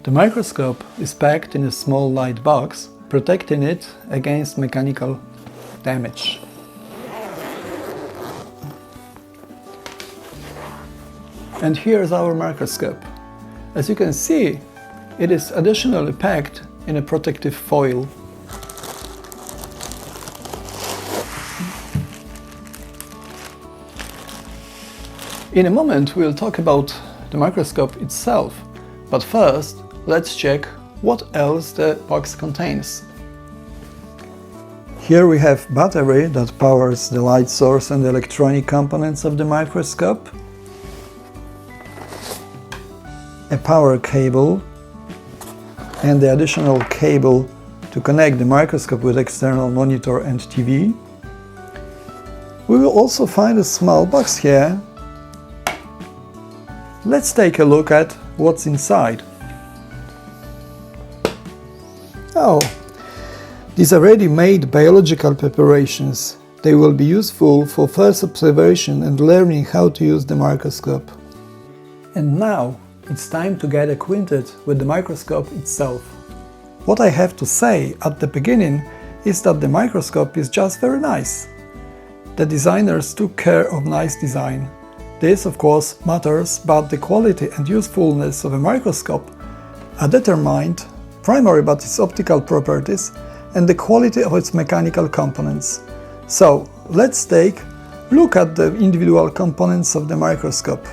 The microscope is packed in a small light box, protecting it against mechanical damage. And here is our microscope. As you can see, it is additionally packed in a protective foil. In a moment we'll talk about the microscope itself, but first let's check what else the box contains. Here we have battery that powers the light source and the electronic components of the microscope, a power cable, and the additional cable to connect the microscope with external monitor and TV. We will also find a small box here. Let's take a look at what's inside. Oh, these are ready-made biological preparations. They will be useful for first observation and learning how to use the microscope. And now it's time to get acquainted with the microscope itself. What I have to say at the beginning is that the microscope is just very nice. The designers took care of nice design. This, of course, matters, but the quality and usefulness of a microscope are determined primarily by its optical properties and the quality of its mechanical components. So, let's take a look at the individual components of the microscope.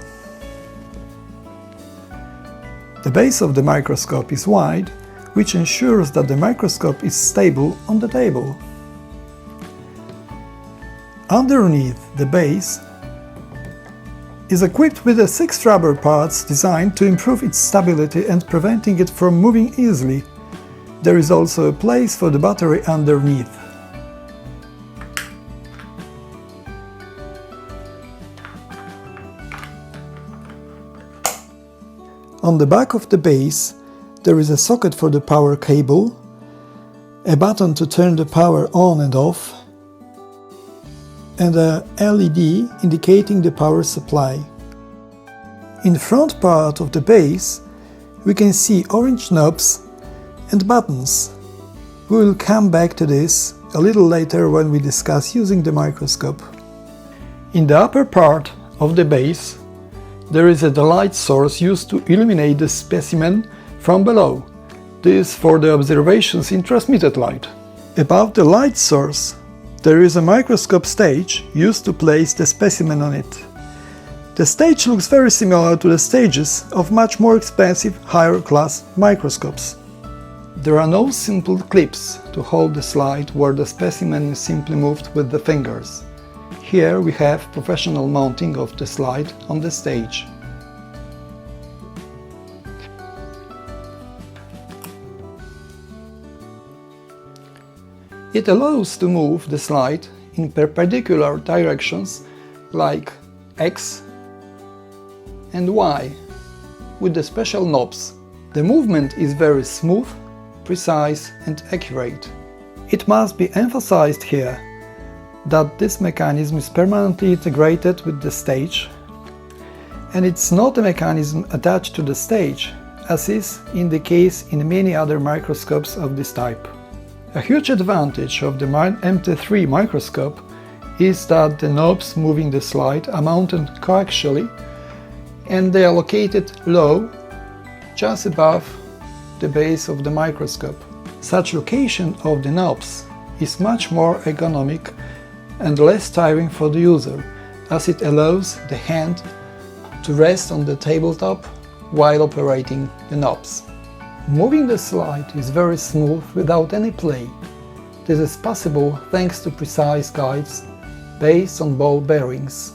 The base of the microscope is wide, which ensures that the microscope is stable on the table. Underneath the base is equipped with 6 rubber parts designed to improve its stability and preventing it from moving easily. There is also a place for the battery underneath. On the back of the base, there is a socket for the power cable, a button to turn the power on and off, and a LED indicating the power supply. In the front part of the base, we can see orange knobs and buttons. We will come back to this a little later when we discuss using the microscope. In the upper part of the base, there is a light source used to illuminate the specimen from below. This for the observations in transmitted light. Above the light source, there is a microscope stage used to place the specimen on it. The stage looks very similar to the stages of much more expensive, higher class microscopes. There are no simple clips to hold the slide where the specimen is simply moved with the fingers. Here we have professional mounting of the slide on the stage. It allows to move the slide in perpendicular directions like X and Y with the special knobs. The movement is very smooth, precise and accurate. It must be emphasized here that this mechanism is permanently integrated with the stage, and it's not a mechanism attached to the stage, as is in the case in many other microscopes of this type. A huge advantage of the MT3 microscope is that the knobs moving the slide are mounted coaxially and they are located low, just above the base of the microscope. Such location of the knobs is much more ergonomic and less tiring for the user, as it allows the hand to rest on the tabletop while operating the knobs. Moving the slide is very smooth without any play. This is possible thanks to precise guides based on ball bearings.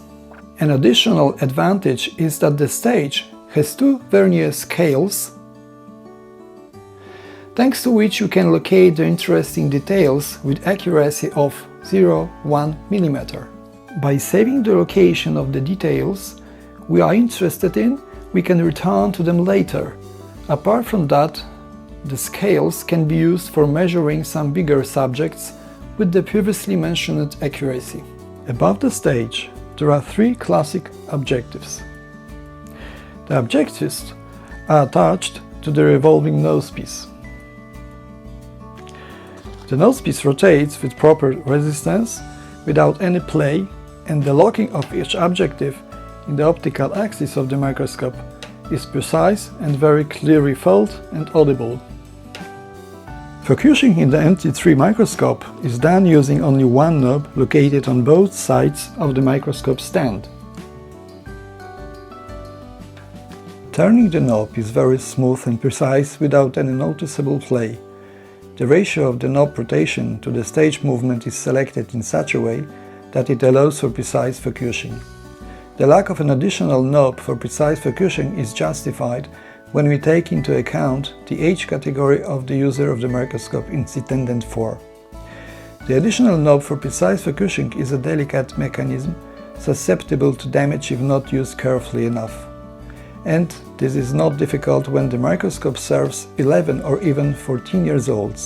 An additional advantage is that the stage has 2 vernier scales, thanks to which you can locate the interesting details with accuracy of 0.1 mm. By saving the location of the details we are interested in, we can return to them later. Apart from that, the scales can be used for measuring some bigger subjects with the previously mentioned accuracy. Above the stage, there are 3 classic objectives. The objectives are attached to the revolving nosepiece. The nosepiece rotates with proper resistance, without any play, and the locking of each objective in the optical axis of the microscope is precise and very clearly felt and audible. Focusing in the MT3 microscope is done using only one knob located on both sides of the microscope stand. Turning the knob is very smooth and precise without any noticeable play. The ratio of the knob rotation to the stage movement is selected in such a way that it allows for precise focusing. The lack of an additional knob for precise focusing is justified when we take into account the age category of the user of the microscope is intended for. The additional knob for precise focusing is a delicate mechanism susceptible to damage if not used carefully enough. And this is not difficult when the microscope serves 11 or even 14 years old.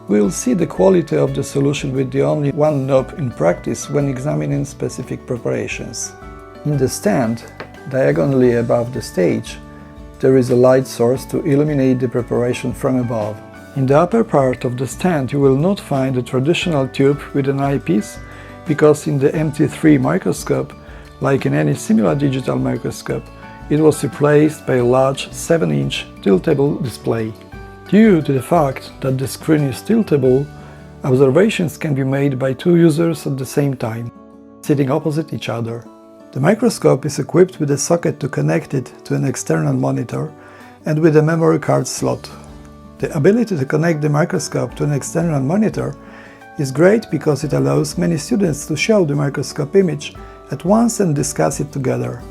We will see the quality of the solution with the only one knob in practice when examining specific preparations. In the stand, diagonally above the stage, there is a light source to illuminate the preparation from above. In the upper part of the stand you will not find a traditional tube with an eyepiece, because in the MT3 microscope, like in any similar digital microscope, it was replaced by a large 7-inch tiltable display. Due to the fact that the screen is tiltable, observations can be made by two users at the same time, sitting opposite each other. The microscope is equipped with a socket to connect it to an external monitor and with a memory card slot. The ability to connect the microscope to an external monitor is great because it allows many students to show the microscope image at once and discuss it together.